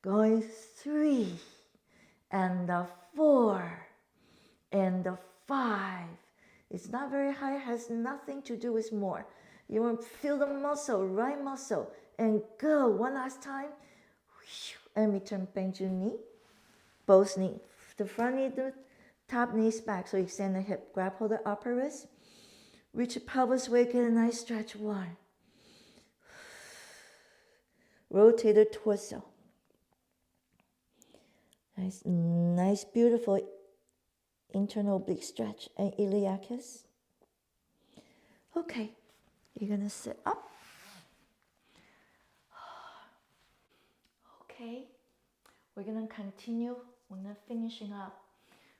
Going 3. And 4. And 5. It's not very high, has nothing to do with more. You want to feel the muscle, right muscle. And go. One last time. And return, bend your knee. Both knees. The front knee, the top knees back. So extend the hip. Grab hold the upper wrist. Reach the pelvis way. Get a nice stretch. 1. Rotate the torso. Nice, beautiful internal oblique stretch and iliacus. Okay, you're gonna sit up. Okay, we're gonna continue. We're not finishing up.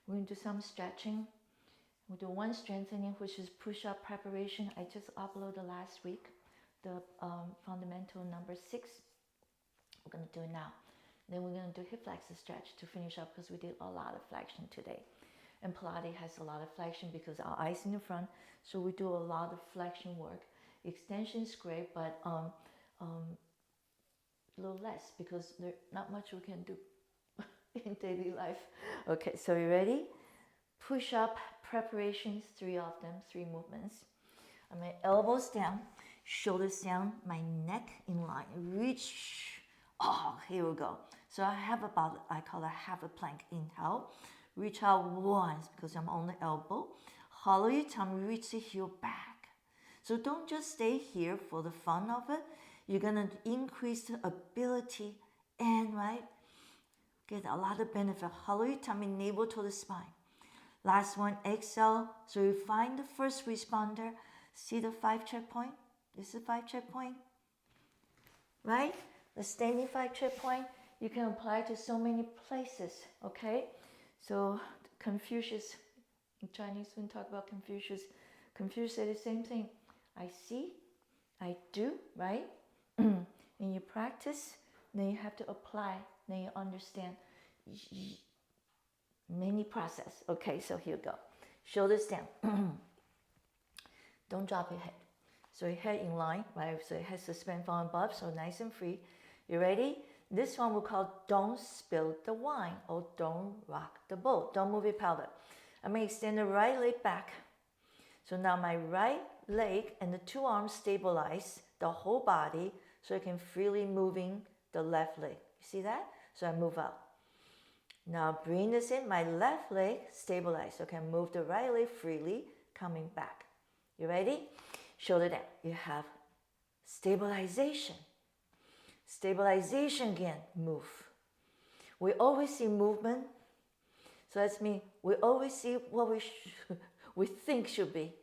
We're gonna do some stretching. We'll do one strengthening, which is push-up preparation. I just uploaded last week, the fundamental number 6. We're going to do it now. Then we're going to do hip flexor stretch to finish up because we did a lot of flexion today. And Pilates has a lot of flexion because our eyes in the front, so we do a lot of flexion work. Extension is great, but a little less because there's not much we can do in daily life. Okay, so you ready? Push up preparations, 3 of them, 3 movements. My elbows down, shoulders down, my neck in line. Reach. Oh, here we go. So I have about, I call it half a plank. Inhale. Reach out once because I'm on the elbow. Hollow your tummy, reach the heel back. So don't just stay here for the fun of it. You're going to increase the ability and, right, get a lot of benefit. Hollow your tummy, navel to the spine. Last one, exhale. So you find the first responder. See the 5 checkpoint? This is 5 checkpoint, right? The standing 5 checkpoint, you can apply to so many places, okay? So Confucius, in Chinese, when we talk about Confucius, Confucius said the same thing. I see, I do, right? And you practice, then you have to apply, then you understand many process. Okay, so here we go. Shoulders down. Don't drop your head. So your head in line, right? So your head suspend from above, so nice and free. You ready? This one we'll call don't spill the wine or don't rock the boat. Don't move your pelvis. I'm going to extend the right leg back. So now my right leg and the 2 arms stabilize the whole body so I can freely moving the left leg. You see that? So I move up. Now bring this in, my left leg stabilize. So I can move the right leg freely, coming back. You ready? Shoulder down. You have stabilization. Stabilization again, move. We always see movement. So that's mean we always see what we think should be.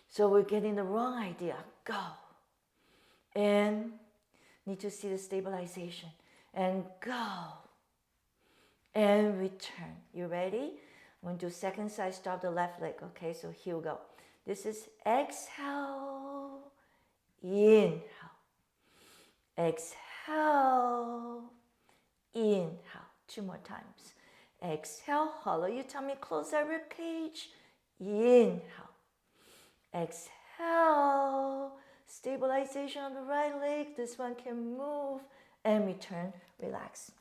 So we're getting the wrong idea. Go. And need to see the stabilization. And go. And return. You ready? I'm going to do second side, stop the left leg. Okay, so here we go. This is exhale, inhale, exhale, inhale. 2 more times. Exhale, hollow your tummy, close that rib cage. Inhale, exhale, stabilization on the right leg. This one can move and return. Relax.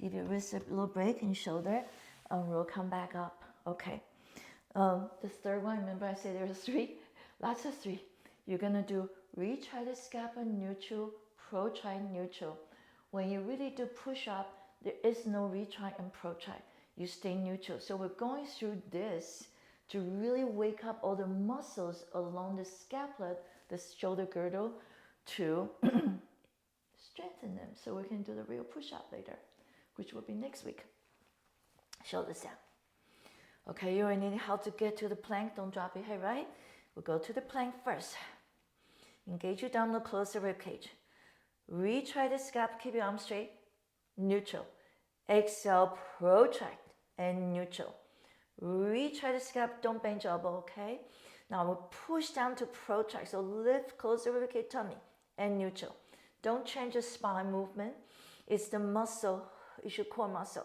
Give your wrist a little break and shoulder, and we'll come back up. Okay. The third one, remember I said there's 3? Lots of 3. You're going to do retry the scapula neutral, protry neutral. When you really do push up, there is no retry and protry. You stay neutral. So we're going through this to really wake up all the muscles along the scapula, the shoulder girdle, to strengthen them so we can do the real push-up later, which will be next week. Shoulders down. Okay, you already know how to get to the plank. Don't drop your head, right? We'll go to the plank first. Engage your abdominal, close the rib cage. Retry the scap, keep your arms straight. Neutral. Exhale, protract and neutral. Retry the scap, don't bend your elbow, okay? Now we'll push down to protract. So lift, close the rib cage, tummy, and neutral. Don't change the spine movement. It's the muscle, it's your core muscle.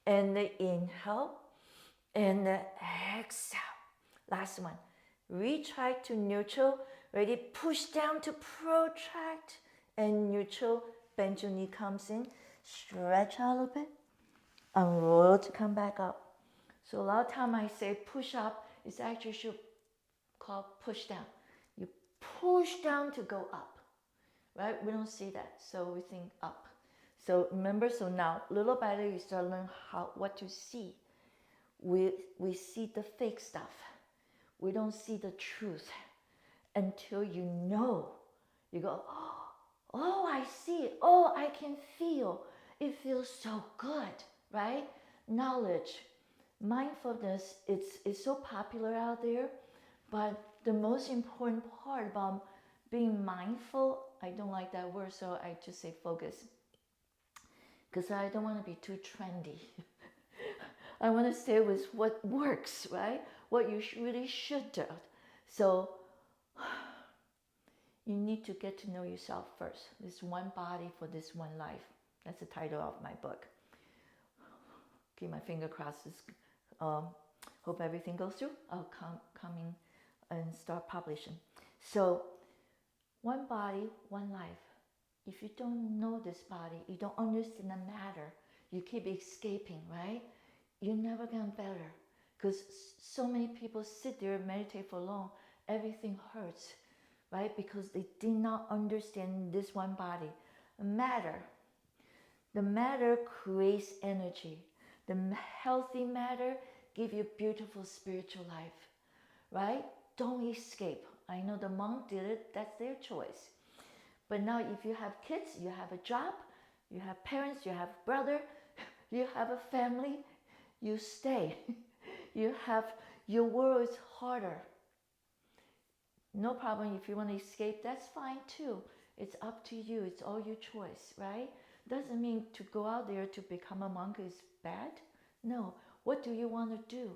And the inhale. And the exhale. Last one. Retry to neutral. Ready? Push down to protract and neutral. Bend your knee comes in. Stretch out a little bit. Unroll to come back up. So a lot of time I say push up. It's actually should call push down. You push down to go up. Right? We don't see that. So we think up. So remember, so now little by little you start learning what to see. We see the fake stuff. We don't see the truth until you know. You go, oh, I see it. Oh, I can feel. It feels so good, right? Knowledge, mindfulness, it's so popular out there, but the most important part about being mindful, I don't like that word, so I just say focus. Because I don't want to be too trendy. I want to stay with what works, right? What you really should do. So you need to get to know yourself first. This one body for this one life. That's the title of my book. Keep my finger crossed. Hope everything goes through. I'll come in and start publishing. So, one body, one life. If you don't know this body, you don't understand the matter, you keep escaping, right? You're never gonna better. Because so many people sit there and meditate for long, everything hurts, right? Because they did not understand this one body. Matter. The matter creates energy. The healthy matter gives you beautiful spiritual life, right? Don't escape. I know the monk did it, that's their choice. But now if you have kids, you have a job, you have parents, you have brother, you have a family, you stay. Your world is harder. No problem if you want to escape, that's fine too. It's up to you, it's all your choice, right? Doesn't mean to go out there to become a monk is bad. No, what do you want to do?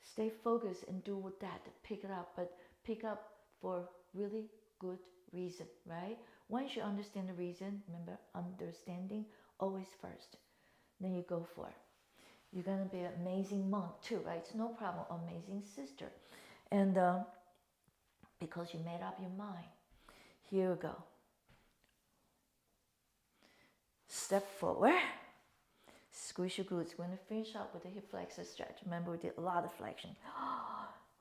Stay focused and do that, pick it up, but pick up for really good reason, right? Once you understand the reason, remember, understanding always first. Then you go for it. You're going to be an amazing monk too, right? It's no problem, amazing sister. And because you made up your mind. Here we go. Step forward. Squeeze your glutes. We're going to finish up with the hip flexor stretch. Remember, we did a lot of flexion.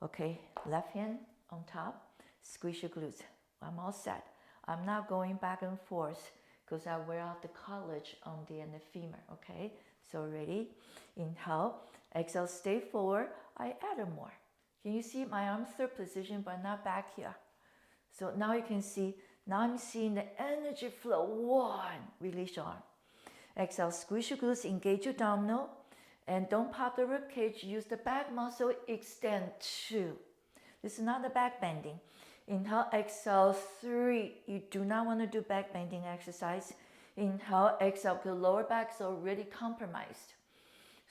Okay, left hand on top. Squeeze your glutes. I'm all set. I'm not going back and forth because I wear out the cartilage on the femur. Okay, so ready? Inhale. Exhale, stay forward. I added more. Can you see my arm third position, but not back here? So now you can see, now I'm seeing the energy flow. One, release your arm. Exhale, squeeze your glutes, engage your abdominal, and don't pop the rib cage. Use the back muscle, extend. 2. This is not the back bending. Inhale, exhale, 3. You do not want to do back bending exercise. Inhale, exhale, because lower back is already compromised.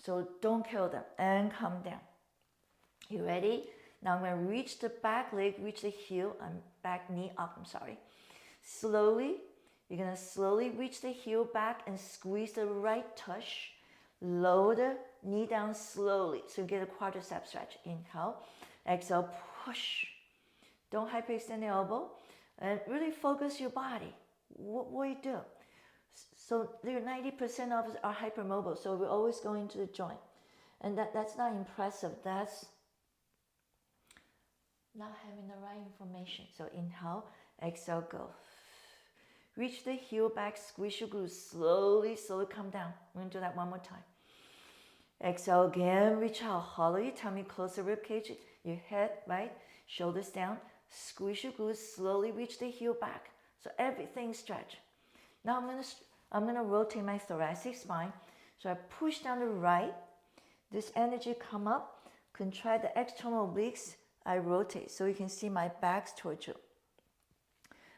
So don't kill them, and come down. You ready? Now I'm going to reach the back leg, reach the heel, back knee up, Slowly, you're going to slowly reach the heel back and squeeze the right tush. Lower the knee down slowly so you get a quadricep stretch. Inhale, exhale, push. Don't hyperextend the elbow. And really focus your body. What you do? So 90% of us are hypermobile, so we're always going to the joint. And that's not impressive. That's not having the right information. So inhale, exhale, go. Reach the heel back, squeeze your glutes. Slowly come down. We're going to do that one more time. Exhale again, reach out, hollow your tummy, close the rib cage, your head, right? Shoulders down, squeeze your glutes, slowly reach the heel back. So everything stretch. Now I'm gonna rotate my thoracic spine. So I push down the right. This energy come up, contract the external obliques. I rotate so you can see my back's towards you.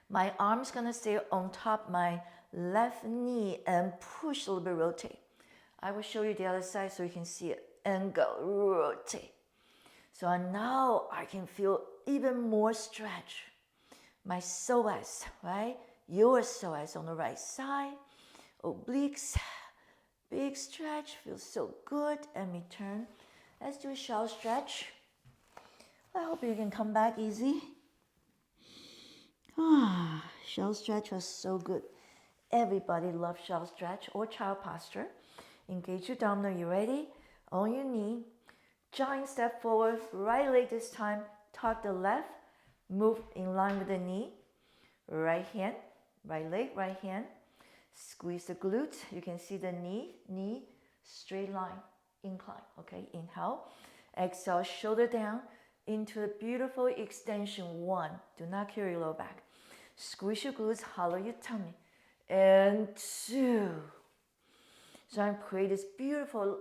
My arm's gonna stay on top of my left knee and push a little bit, rotate. I will show you the other side so you can see it. And go, rotate. So now I can feel even more stretch. My psoas, right? Your psoas on the right side. Obliques, big stretch, feels so good. And return. Let's do a shallow stretch. I hope you can come back easy. Shallow stretch was so good. Everybody loves shallow stretch or child posture. Engage your abdominal. You ready? On your knee. Giant step forward. Right leg this time. Tuck the left. Move in line with the knee. Right hand. Right leg. Right hand. Squeeze the glutes. You can see the knee. Straight line. Incline. Okay. Inhale. Exhale. Shoulder down. Into a beautiful extension. 1. Do not carry your low back. Squeeze your glutes. Hollow your tummy. And 2. So I create this beautiful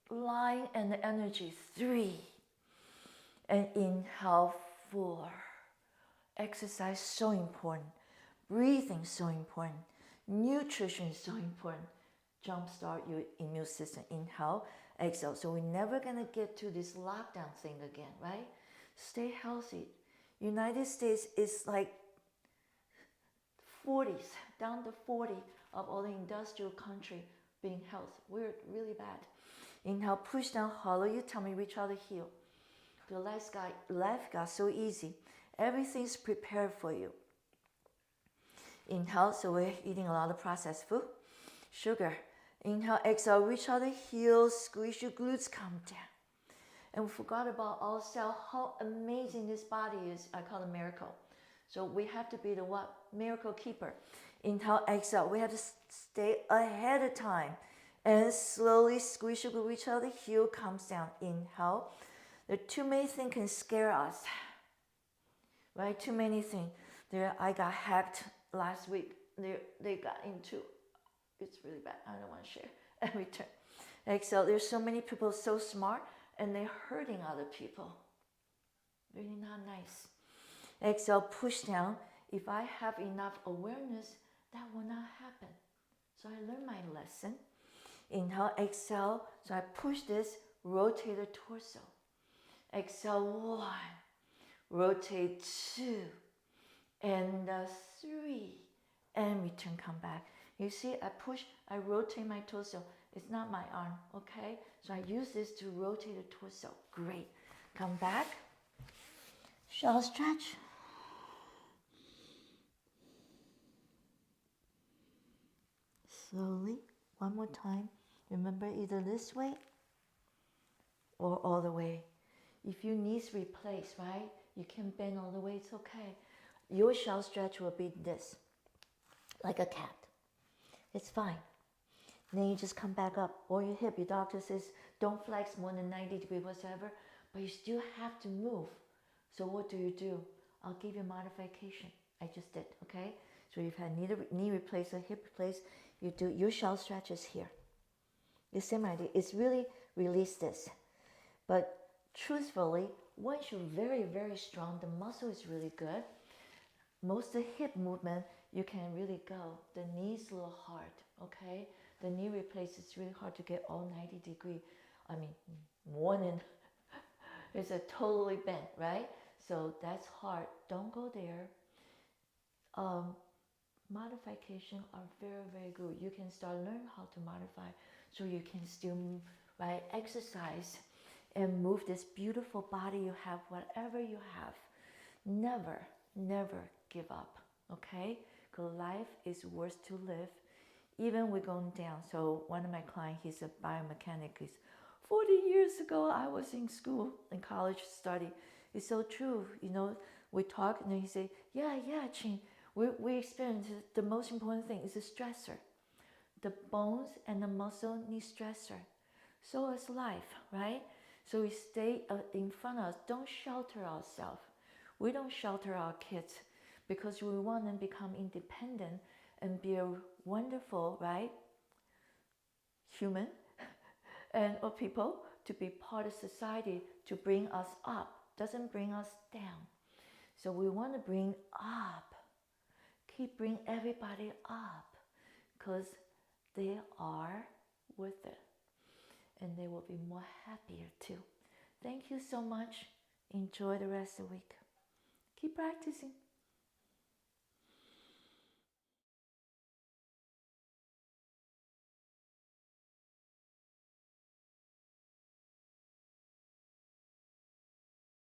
line and energy. 3. And inhale. 4. Exercise so important. Breathing so important. Nutrition is so important. Jumpstart your immune system. Inhale. exhale. So we're never gonna get to this lockdown thing again, right? Stay healthy. United States is like 40s, down to 40 of all the industrial country being health. We're really bad. Inhale, push down, hollow your tummy, reach out the heel. The life got so easy. Everything's prepared for you. Inhale, so we're eating a lot of processed food. Sugar. Inhale, exhale, reach out the heels, squeeze your glutes, come down. And we forgot about also how amazing this body is. I call it a miracle. So we have to be the what? Miracle keeper. Inhale, exhale. We have to stay ahead of time. And slowly squeeze your glute, reach out the heel, comes down. Inhale. There are too many things can scare us. Right? Too many things. I got hacked last week. They got into, it's really bad. I don't want to share. And return. Exhale. There's so many people so smart and they're hurting other people. Really not nice. Exhale, push down. If I have enough awareness, that will not happen. So I learned my lesson. Inhale, exhale. So I push this, rotate the torso. Exhale, 1. Rotate 2. And 3. And return, come back. You see, I push, I rotate my torso. It's not my arm, okay? So I use this to rotate the torso. Great. Come back. Shall stretch. Slowly, one more time. Remember, either this way or all the way. If your knees replace, right? You can bend all the way, it's okay. Your shell stretch will be this, like a cat. It's fine. Then you just come back up. Or your hip, your doctor says, don't flex more than 90 degrees, whatever. But you still have to move. So what do? I'll give you a modification. I just did, okay? So you've had knee replaced or hip replaced. You do your shell stretches here. The same idea. It's really release this. But truthfully, once you're very, very strong, the muscle is really good. Most of the hip movement, you can really go. The knee's a little hard, okay? The knee replace is really hard to get all 90 degree. I mean, more than, it's a totally bent, right? So that's hard. Don't go there. Modification are very, very good. You can start learn how to modify so you can still right, exercise and move this beautiful body you have, whatever you have. Never, never give up, okay? Because life is worth to live, even we're going down. So one of my clients, he's a biomechanic. He's 40 years ago, I was in school, in college study. It's so true, you know, we talk and then he say, yeah, Ching, we experience the most important thing is a stressor. The bones and the muscle need stressor. So is life, right? So we stay in front of us. Don't shelter ourselves. We don't shelter our kids because we want them to become independent and be a wonderful, right, human and or people to be part of society to bring us up. Doesn't bring us down. So we want to bring up. Keep bring everybody up because they are worth it. And they will be more happier too. Thank you so much. Enjoy the rest of the week. Keep practicing.